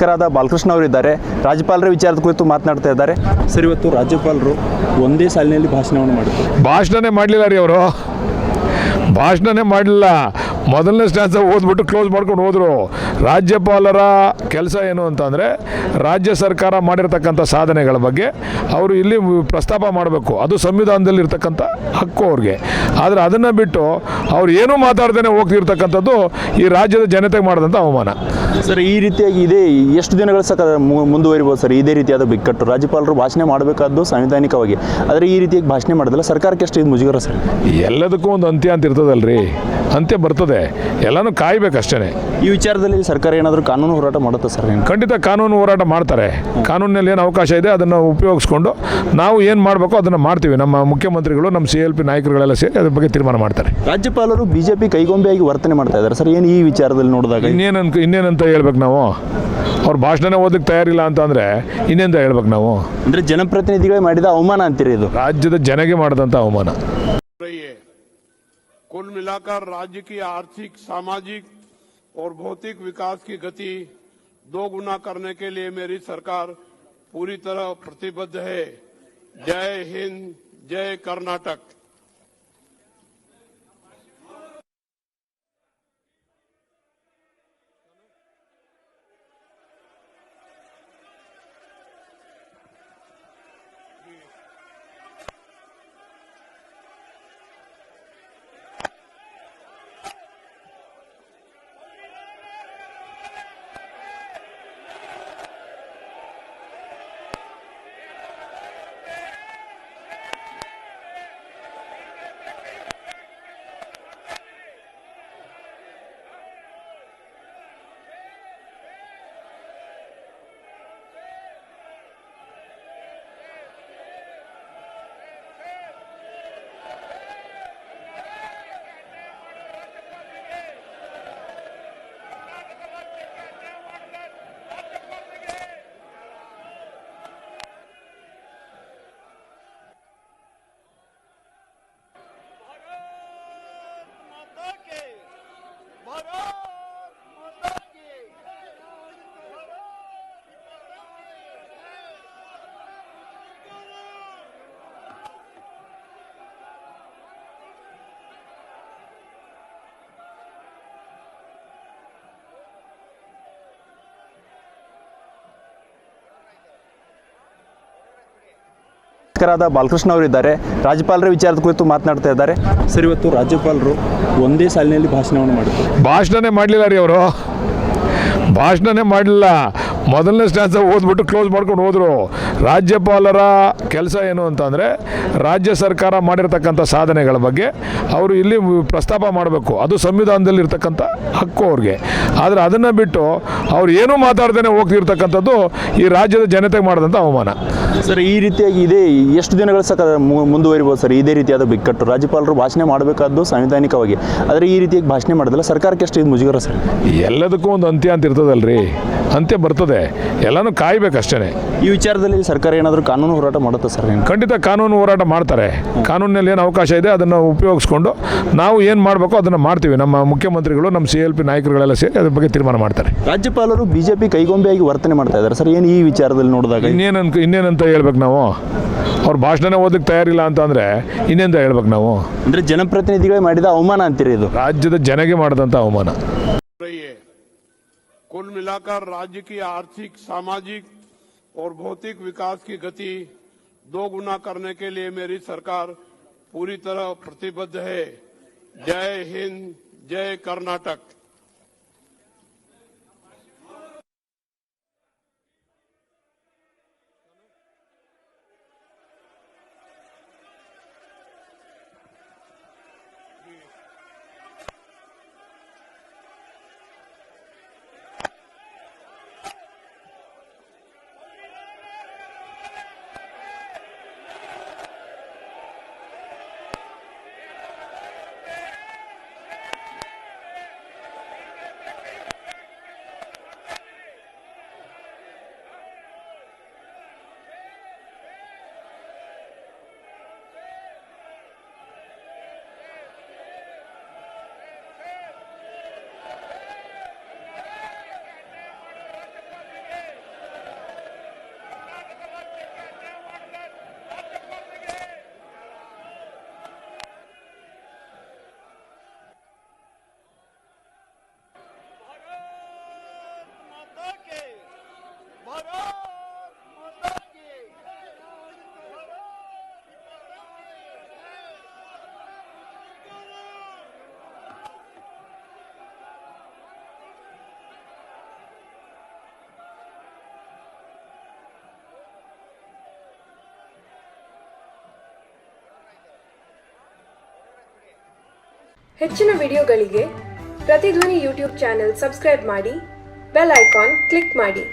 ಶಾಸಕರಾದ ಬಾಲಕೃಷ್ಣ ಅವರಿದ್ದಾರೆ. ರಾಜ್ಯಪಾಲರ ವಿಚಾರದ ಕುರಿತು ಮಾತನಾಡ್ತಾ ಇದ್ದಾರೆ. ಸರ್, ಇವತ್ತು ರಾಜ್ಯಪಾಲರು ಒಂದೇ ಸಾಲಿನಲ್ಲಿ ಭಾಷಣವನ್ನು ಮಾಡಿದ್ರು. ಭಾಷಣನೇ ಮಾಡಲಿಲ್ಲ ರೀ ಅವರು. ಭಾಷಣನೇ ಮಾಡಲಿಲ್ಲ. ಮೊದಲನೇ ಸ್ಟ್ಯಾನ್ಸ ಓದ್ಬಿಟ್ಟು ಕ್ಲೋಸ್ ಮಾಡ್ಕೊಂಡು ಹೋದರು. ರಾಜ್ಯಪಾಲರ ಕೆಲಸ ಏನು ಅಂತಂದರೆ ರಾಜ್ಯ ಸರ್ಕಾರ ಮಾಡಿರ್ತಕ್ಕಂಥ ಸಾಧನೆಗಳ ಬಗ್ಗೆ ಅವರು ಇಲ್ಲಿ ಪ್ರಸ್ತಾಪ ಮಾಡಬೇಕು. ಅದು ಸಂವಿಧಾನದಲ್ಲಿರ್ತಕ್ಕಂಥ ಹಕ್ಕು ಅವ್ರಿಗೆ. ಆದರೆ ಅದನ್ನು ಬಿಟ್ಟು ಅವ್ರು ಏನೂ ಮಾತಾಡ್ದೇ ಹೋಗ್ತಿರ್ತಕ್ಕಂಥದ್ದು ಈ ರಾಜ್ಯದ ಜನತೆಗೆ ಮಾಡಿದಂಥ ಅವಮಾನ. ಸರ್, ಈ ರೀತಿಯಾಗಿ ಇದೇ ಎಷ್ಟು ದಿನಗಳ ಮುಂದುವರಿಬೋದು ಸರ್ ಇದೇ ರೀತಿಯಾದ ಬಿಕ್ಕಟ್ಟು? ರಾಜ್ಯಪಾಲರು ಭಾಷಣ ಮಾಡಬೇಕಾದ್ದು ಸಂವಿಧಾನಿಕವಾಗಿ, ಆದರೆ ಈ ರೀತಿಯಾಗಿ ಭಾಷಣ ಮಾಡೋದಿಲ್ಲ, ಸರ್ಕಾರಕ್ಕೆ ಎಷ್ಟು ಇದು ಮುಜುಗರ ಸರ್? ಎಲ್ಲದಕ್ಕೂ ಒಂದು ಅಂತ್ಯ ಅಂತ ಇರ್ತದಲ್ರಿ, ಅಂತ್ಯ ಬರ್ತದೆ, ಎಲ್ಲನೂ ಕಾಯ್ಬೇಕಷ್ಟೇ. ಈ ವಿಚಾರದಲ್ಲಿ ಸರ್ಕಾರ ಏನಾದರೂ ಕಾನೂನು ಹೋರಾಟ ಮಾಡುತ್ತಾ ಸರ್? ಖಂಡಿತ ಕಾನೂನು ಹೋರಾಟ ಮಾಡ್ತಾರೆ. ಕಾನೂನಿನಲ್ಲಿ ಏನು ಅವಕಾಶ ಇದೆ ಅದನ್ನು ಉಪಯೋಗಿಸ್ಕೊಂಡು ನಾವು ಏನು ಮಾಡಬೇಕು ಅದನ್ನು ಮಾಡ್ತೀವಿ. ನಮ್ಮ ಮುಖ್ಯಮಂತ್ರಿಗಳು, ನಮ್ಮ CLP ನಾಯಕರುಗಳೆಲ್ಲ ಸೇರಿ ಅದ್ರ ಬಗ್ಗೆ ತೀರ್ಮಾನ ಮಾಡ್ತಾರೆ. ರಾಜ್ಯಪಾಲರು BJP ಕೈಗೊಂಬೆಯಾಗಿ ವರ್ತನೆ ಮಾಡ್ತಾ ಇದ್ದಾರೆ ಸರ್, ಏನು ಈ ವಿಚಾರದಲ್ಲಿ ನೋಡಿದಾಗ? ಇನ್ನೇನಂತ ಹೇಳ್ಬೇಕು ನಾವು? ಅವ್ರು ಭಾಷಣನೇ ಓದಕ್ಕೆ ತಯಾರಿಲ್ಲ ಅಂತಂದರೆ ಇನ್ನೇಂತ ಹೇಳ್ಬೇಕು ನಾವು? ಅಂದರೆ ಜನಪ್ರತಿನಿಧಿಗಳೇ ಮಾಡಿದ ಅವಮಾನ ಅಂತೀರಿ ಇದು? ರಾಜ್ಯದ ಜನಗೆ ಮಾಡಿದಂಥ ಅವಮಾನ. कुल मिलाकर राज्य की आर्थिक, सामाजिक और भौतिक विकास की गति दोगुना करने के लिए मेरी सरकार पूरी तरह प्रतिबद्ध है। जय हिंद, जय कर्नाटक। ಶಾಸಕರಾದ ಬಾಲಕೃಷ್ಣ ಅವರಿದ್ದಾರೆ. ರಾಜ್ಯಪಾಲರ ವಿಚಾರದ ಕುರಿತು ಮಾತನಾಡ್ತಾ ಇದ್ದಾರೆ. ಸರ್, ಇವತ್ತು ರಾಜ್ಯಪಾಲರು ಒಂದೇ ಸಾಲಿನಲ್ಲಿ ಭಾಷಣವನ್ನು ಮಾಡಿದ್ರು. ಭಾಷಣನೇ ಮಾಡಲಿಲ್ಲ ರೀ ಅವರು. ಭಾಷಣನೇ ಮಾಡಲಿಲ್ಲ. ಮೊದಲನೇ ಸ್ಟ್ಯಾನ್ಸ ಓದ್ಬಿಟ್ಟು ಕ್ಲೋಸ್ ಮಾಡ್ಕೊಂಡು ಹೋದರು. ರಾಜ್ಯಪಾಲರ ಕೆಲಸ ಏನು ಅಂತಂದರೆ ರಾಜ್ಯ ಸರ್ಕಾರ ಮಾಡಿರ್ತಕ್ಕಂಥ ಸಾಧನೆಗಳ ಬಗ್ಗೆ ಅವರು ಇಲ್ಲಿ ಪ್ರಸ್ತಾಪ ಮಾಡಬೇಕು. ಅದು ಸಂವಿಧಾನದಲ್ಲಿರ್ತಕ್ಕಂಥ ಹಕ್ಕು ಅವ್ರಿಗೆ. ಆದರೆ ಅದನ್ನು ಬಿಟ್ಟು ಅವ್ರು ಏನೂ ಮಾತಾಡ್ದೇ ಹೋಗ್ತಿರ್ತಕ್ಕಂಥದ್ದು ಈ ರಾಜ್ಯದ ಜನತೆಗೆ ಮಾಡಿದಂಥ ಅವಮಾನ. ಸರ್, ಈ ರೀತಿಯಾಗಿ ಇದೇ ಎಷ್ಟು ದಿನಗಳ ಮುಂದುವರಿಬೋದು ಸರ್ ಇದೇ ರೀತಿಯಾದ ಬಿಕ್ಕಟ್ಟು? ರಾಜ್ಯಪಾಲರು ಭಾಷಣ ಮಾಡಬೇಕಾದ್ದು ಸಂವಿಧಾನಿಕವಾಗಿ, ಆದರೆ ಈ ರೀತಿಯಾಗಿ ಭಾಷಣ ಮಾಡೋದಿಲ್ಲ, ಸರ್ಕಾರಕ್ಕೆ ಎಷ್ಟು ಇದು ಮುಜುಗರ ಸರ್? ಎಲ್ಲದಕ್ಕೂ ಒಂದು ಅಂತ್ಯ ಅಂತ ಇರ್ತದಲ್ರಿ, ಅಂತ್ಯ ಬರ್ತದೆ, ಎಲ್ಲನೂ ಕಾಯ್ಬೇಕಷ್ಟೇ. ಈ ವಿಚಾರದಲ್ಲಿ ಸರ್ಕಾರ ಏನಾದರೂ ಕಾನೂನು ಹೋರಾಟ ಮಾಡುತ್ತಾ ಸರ್? ಖಂಡಿತ ಕಾನೂನು ಹೋರಾಟ ಮಾಡ್ತಾರೆ. ಕಾನೂನಿನಲ್ಲಿ ಏನು ಅವಕಾಶ ಇದೆ ಅದನ್ನು ಉಪಯೋಗಿಸ್ಕೊಂಡು ನಾವು ಏನು ಮಾಡಬೇಕು ಅದನ್ನು ಮಾಡ್ತೀವಿ. ನಮ್ಮ ಮುಖ್ಯಮಂತ್ರಿಗಳು, ನಮ್ಮ CLP ನಾಯಕರುಗಳೆಲ್ಲ ಸೇರಿ ಅದ್ರ ಬಗ್ಗೆ ತೀರ್ಮಾನ ಮಾಡ್ತಾರೆ. ರಾಜ್ಯಪಾಲರು BJP ಕೈಗೊಂಬೆಯಾಗಿ ವರ್ತನೆ ಮಾಡ್ತಾ ಇದ್ದಾರೆ ಸರ್, ಏನು ಈ ವಿಚಾರದಲ್ಲಿ ನೋಡಿದಾಗ? ಇನ್ನೇನಂತ ಹೇಳ್ಬೇಕು ನಾವು? ಅವ್ರು ಭಾಷಣನೇ ಓದಕ್ಕೆ ತಯಾರಿಲ್ಲ ಅಂತಂದರೆ ಇನ್ನೇಂತ ಹೇಳ್ಬೇಕು ನಾವು? ಅಂದರೆ ಜನಪ್ರತಿನಿಧಿಗಳೇ ಮಾಡಿದ ಅವಮಾನ ಅಂತೀರಿ ಇದು? ರಾಜ್ಯದ ಜನಗೆ ಮಾಡಿದಂಥ ಅವಮಾನ. कुल मिलाकर राज्य की आर्थिक, सामाजिक और भौतिक विकास की गति दोगुना करने के लिए मेरी सरकार पूरी तरह प्रतिबद्ध है। जय हिंद, जय कर्नाटक। ಹೆಚ್ಚಿನ ವಿಡಿಯೋಗಳಿಗೆ ಪ್ರತಿಧ್ವನಿ ಯೂಟ್ಯೂಬ್ ಚಾನೆಲ್ ಸಬ್ಸ್ಕ್ರೈಬ್ ಮಾಡಿ, ಬೆಲ್ ಐಕಾನ್ ಕ್ಲಿಕ್ ಮಾಡಿ.